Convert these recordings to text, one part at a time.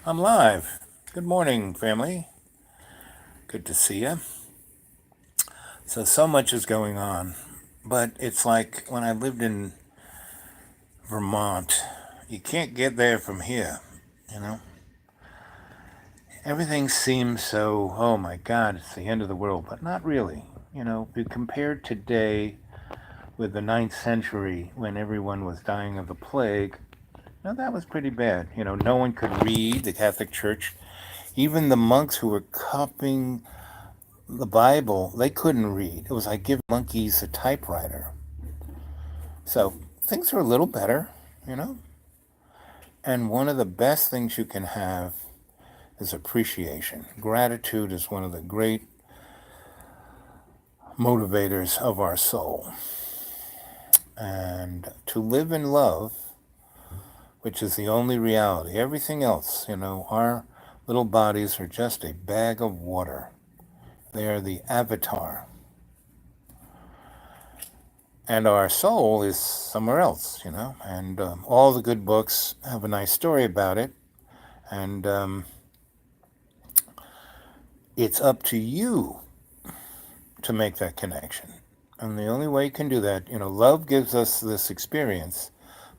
I'm live. Good morning, family. Good to see you. So much is going on, but it's like when I lived in Vermont, you can't get there from here, you know? Everything seems so, oh my God, it's the end of the world, but not really. If you compare today with the ninth century when everyone was dying of the plague, that was pretty bad. No one could read. The Catholic Church, even the monks who were copying the Bible, they couldn't read. It was like giving monkeys a typewriter. So things are a little better, you know? And one of the best things you can have is appreciation. Gratitude is one of the great motivators of our soul. And to live in love, which is the only reality, everything else, our little bodies are just a bag of water. They are the avatar. And our soul is somewhere else, and all the good books have a nice story about it. And it's up to you to make that connection. And the only way you can do that, love gives us this experience,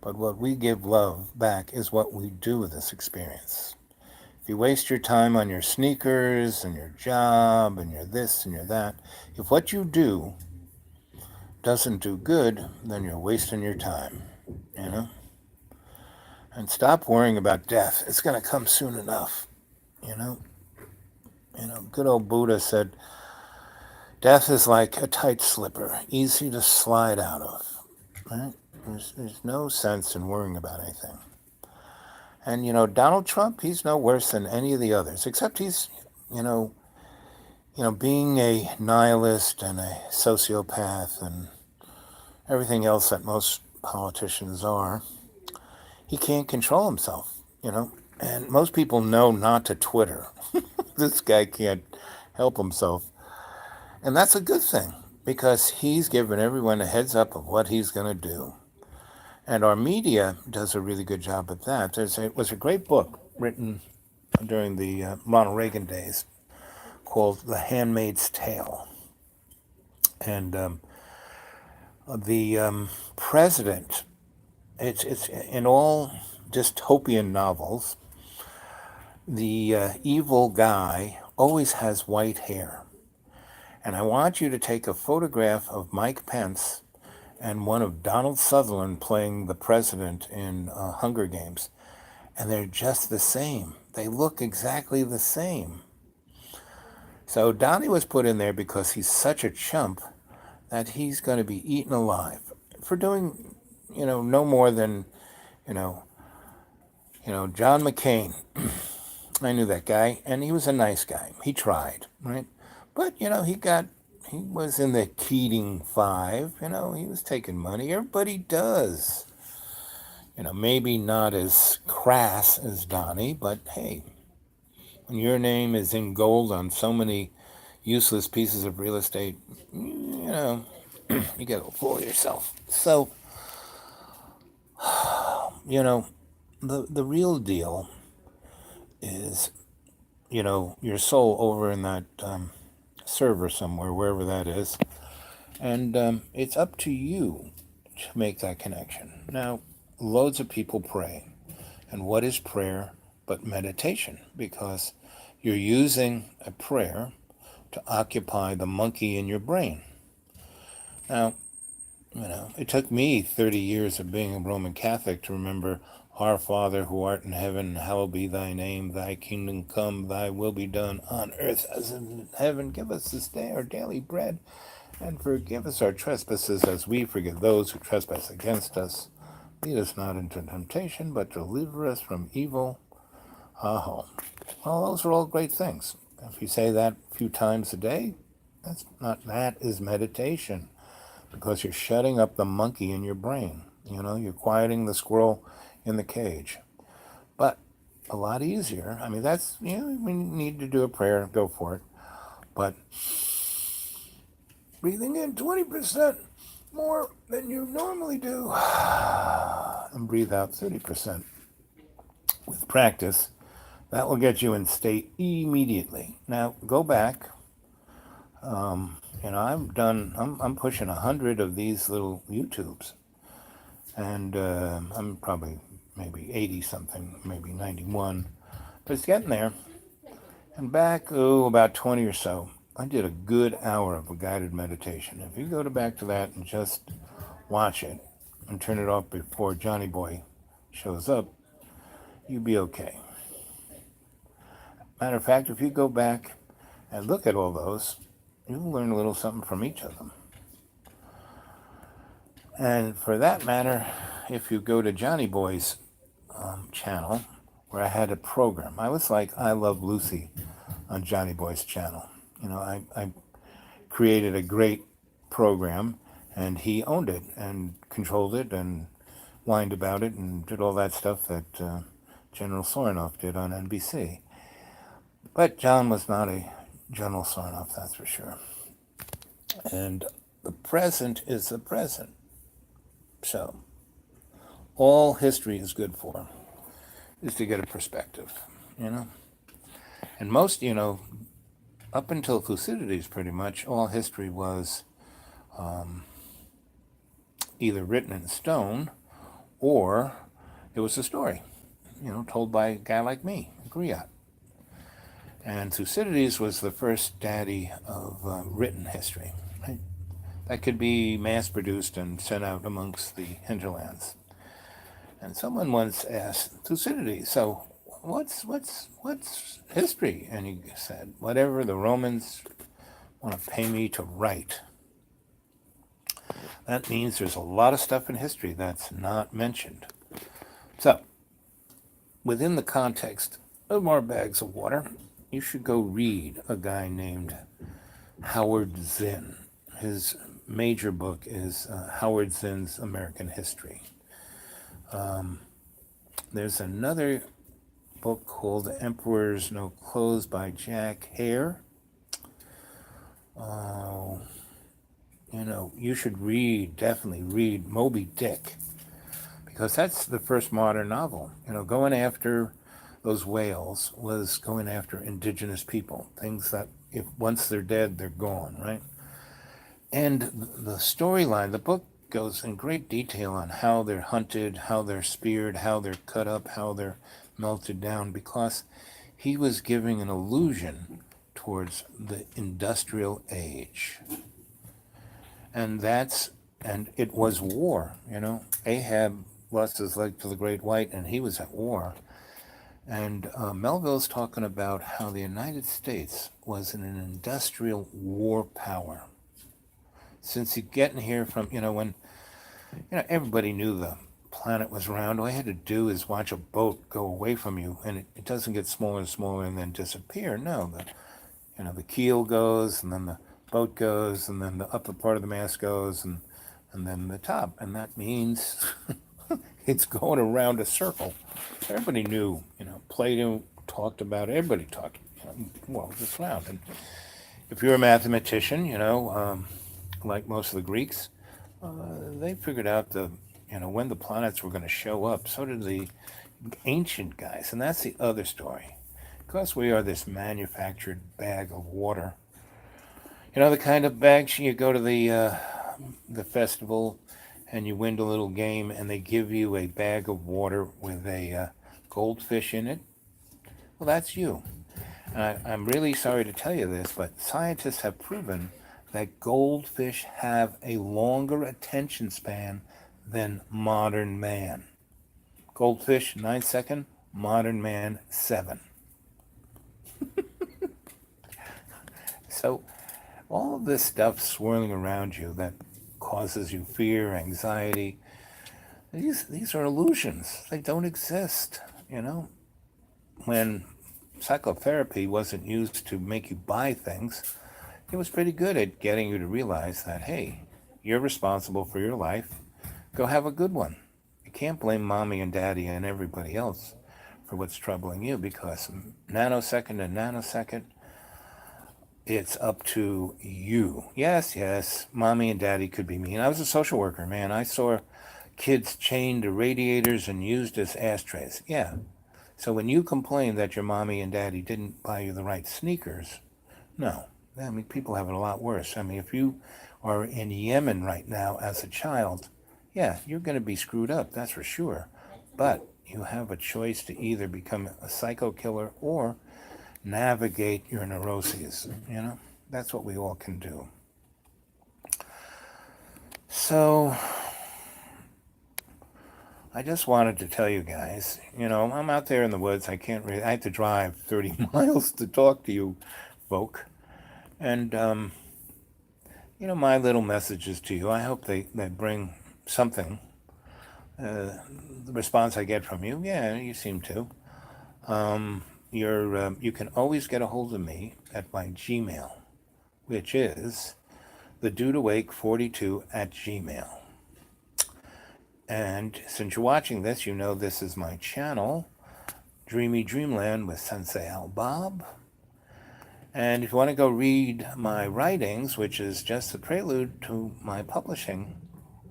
but what we give love back is what we do with this experience. If you waste your time on your sneakers and your job and your this and your that, if what you do doesn't do good, then you're wasting your time, you know? And stop worrying about death. It's going to come soon enough, you know? Good old Buddha said, death is like a tight slipper, easy to slide out of, right? There's no sense in worrying about anything. And, Donald Trump, he's no worse than any of the others, except he's, you know, being a nihilist and a sociopath and everything else that most politicians are, he can't control himself, And most people know not to Twitter. This guy can't help himself. And that's a good thing because he's given everyone a heads up of what he's going to do. And our media does a really good job at that. It was a great book written during the Ronald Reagan days called The Handmaid's Tale. And the president, it's in all dystopian novels, the evil guy always has white hair. And I want you to take a photograph of Mike Pence and one of Donald Sutherland playing the president in Hunger Games. And they're just the same. They look exactly the same. So Donnie was put in there because he's such a chump that he's going to be eaten alive for doing, no more than, you know, John McCain. I knew that guy, and he was a nice guy. He tried, right? But, he was in the Keating Five, he was taking money. Everybody does. Maybe not as crass as Donnie, but hey, when your name is in gold on so many useless pieces of real estate, you gotta fool yourself. So, the real deal is, your soul over in that server somewhere, wherever that is. And it's up to you to make that connection. Now, loads of people pray. And what is prayer but meditation? Because you're using a prayer to occupy the monkey in your brain. Now, it took me 30 years of being a Roman Catholic to remember, Our Father who art in heaven, hallowed be thy name, thy kingdom come, thy will be done on earth as in heaven. Give us this day our daily bread, and forgive us our trespasses as we forgive those who trespass against us. Lead us not into temptation, but deliver us from evil. Well, those are all great things. If you say that a few times a day, that is meditation, because you're shutting up the monkey in your brain. You're quieting the squirrel in the cage. But a lot easier. I mean, that's, we need to do a prayer, go for it. But breathing in 20% more than you normally do, and breathe out 30%. With practice, That will get you in state immediately. Now go back. I'm pushing 100 of these little YouTubes, and I'm probably maybe 80 something, maybe 91, but it's getting there. And back, about 20 or so, I did a good hour of a guided meditation. If you go to back to that and just watch it and turn it off before Johnny Boy shows up, you'll be okay. Matter of fact, if you go back and look at all those, you'll learn a little something from each of them. And for that matter, if you go to Johnny Boy's channel, where I had a program, I was like I Love Lucy on Johnny Boy's channel. I created a great program, and he owned it and controlled it and whined about it and did all that stuff that General Sorenoff did on NBC. But John was not a General Sorenoff, that's for sure. And the present is the present. So, all history is good for is to get a perspective, And most, up until Thucydides, pretty much, all history was either written in stone or it was a story, told by a guy like me, a griot. And Thucydides was the first daddy of written history. Right? That could be mass-produced and sent out amongst the hinterlands. And someone once asked Thucydides, so what's history? And he said, whatever the Romans want to pay me to write. That means there's a lot of stuff in history that's not mentioned. So, within the context of More Bags of Water, you should go read a guy named Howard Zinn. His major book is Howard Zinn's American History. There's another book called The Emperor's No Clothes by Jack Hare. You should definitely read Moby Dick, because that's the first modern novel. Going after those whales was going after indigenous people, things that if once they're dead, they're gone, right? And the storyline, the book goes in great detail on how they're hunted, how they're speared, how they're cut up, how they're melted down, because he was giving an allusion towards the industrial age. And it was war, Ahab lost his leg to the Great White, and he was at war. And Melville's talking about how the United States was an industrial war power. Since you get in here from, when, everybody knew the planet was round, all you had to do is watch a boat go away from you, and it doesn't get smaller and smaller and then disappear. No, the keel goes, and then the boat goes, and then the upper part of the mast goes, and then the top. And that means it's going around a circle. Everybody knew, Plato talked about it, everybody talked, this round. And if you're a mathematician, like most of the Greeks, they figured out when the planets were going to show up. So did the ancient guys, and that's the other story. Because we are this manufactured bag of water. The kind of bags you go to the festival and you win a little game and they give you a bag of water with a goldfish in it. Well, that's you. I'm really sorry to tell you this, but scientists have proven that goldfish have a longer attention span than modern man. Goldfish, 9 seconds, modern man, 7. So, all of this stuff swirling around you that causes you fear, anxiety, these are illusions. They don't exist, When psychotherapy wasn't used to make you buy things, it was pretty good at getting you to realize that, hey, you're responsible for your life. Go have a good one. You can't blame mommy and daddy and everybody else for what's troubling you, because nanosecond to nanosecond, it's up to you. Yes, mommy and daddy could be mean. I was a social worker, man. I saw kids chained to radiators and used as ashtrays. Yeah, So when you complain that your mommy and daddy didn't buy you the right sneakers, no. I mean, people have it a lot worse. I mean, if you are in Yemen right now as a child, yeah, you're going to be screwed up, that's for sure. But you have a choice to either become a psycho killer or navigate your neuroses. That's what we all can do. So I just wanted to tell you guys, I'm out there in the woods. I have to drive 30 miles to talk to you folk. And, my little messages to you, I hope they bring something. The response I get from you, yeah, you seem to. You can always get a hold of me at my Gmail, which is thedudewake42 at Gmail. And since you're watching this, you know this is my channel, Dreamy Dreamland with Sensei Al Bob. And if you want to go read my writings, which is just a prelude to my publishing,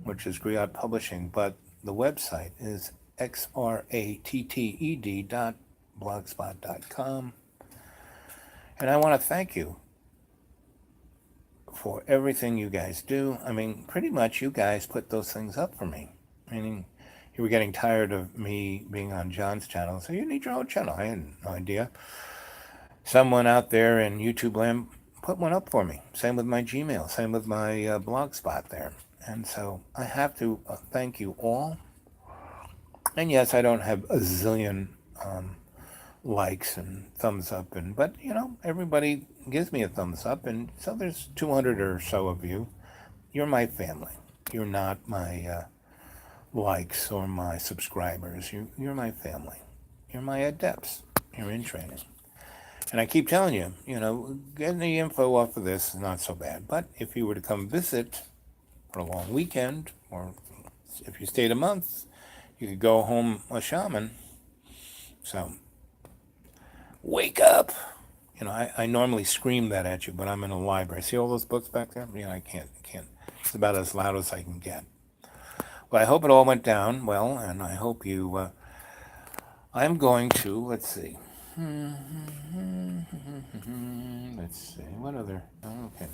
which is Griot Publishing, but the website is xratted.blogspot.com. And I want to thank you for everything you guys do. I mean, pretty much you guys put those things up for me. Meaning, you were getting tired of me being on John's channel, so you need your own channel. I had no idea. Someone out there in YouTube land put one up for me. Same with my Gmail. Same with my Blogspot there. And so I have to thank you all. And yes, I don't have a zillion likes and thumbs up, but everybody gives me a thumbs up, and so there's 200 or so of you. You're my family. You're not my likes or my subscribers. You're my family. You're my adepts. You're in training. And I keep telling you, getting the info off of this is not so bad. But if you were to come visit for a long weekend, or if you stayed a month, you could go home a shaman. So, wake up! I normally scream that at you, but I'm in a library. See all those books back there? I can't. It's about as loud as I can get. Well, I hope it all went down well, and I hope you... I'm going to, let's see. Let's see, what other... Okay.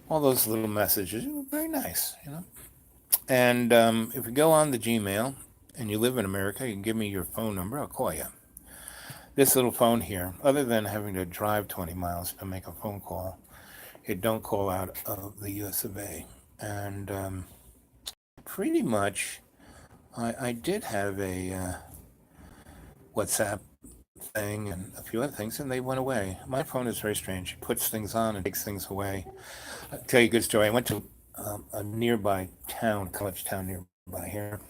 All those little messages, very nice, And if you go on the Gmail, and you live in America, you can give me your phone number, I'll call you. This little phone here, other than having to drive 20 miles to make a phone call, it don't call out of the US of A. And pretty much, I did have a WhatsApp thing and a few other things, and they went away. My phone is very strange. It puts things on and takes things away. I'll tell you a good story. I went to a nearby town, college town nearby here,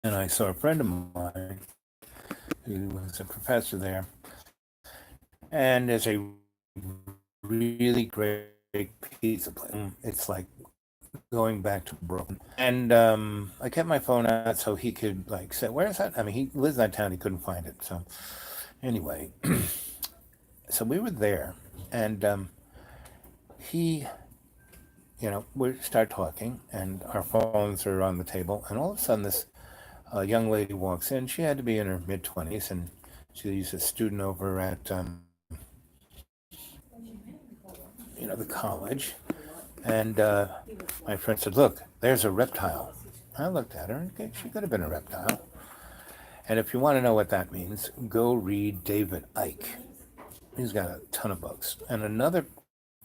and I saw a friend of mine who was a professor there, and there's a really great piece of place. It's like going back to Brooklyn. And I kept my phone out so he could say, where is that? I mean, he lives in that town. He couldn't find it. So anyway, so we were there, and he, we start talking, and our phones are on the table, and all of a sudden this young lady walks in. She had to be in her mid-20s, and she's a student over at, the college. And my friend said, look, there's a reptile. I looked at her, and she could have been a reptile. And if you want to know what that means, go read David Icke. He's got a ton of books. And another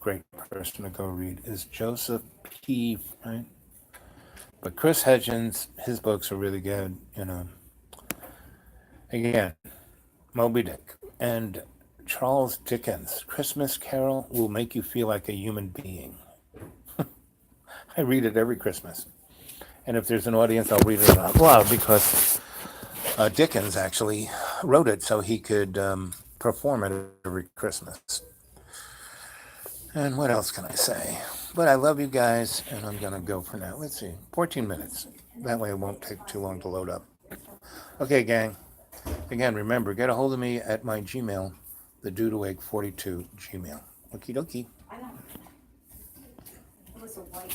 great person to go read is Joseph P. Right? But Chris Hedgens, his books are really good. Again, Moby Dick and Charles Dickens. Christmas Carol will make you feel like a human being. I read it every Christmas. And if there's an audience, I'll read it out loud because Dickens actually wrote it so he could perform it every Christmas. And what else can I say? But I love you guys, and I'm going to go for now. Let's see, 14 minutes. That way it won't take too long to load up. Okay, gang. Again, remember, get a hold of me at my Gmail, thedudewake42 Gmail. Okie dokie. It was a white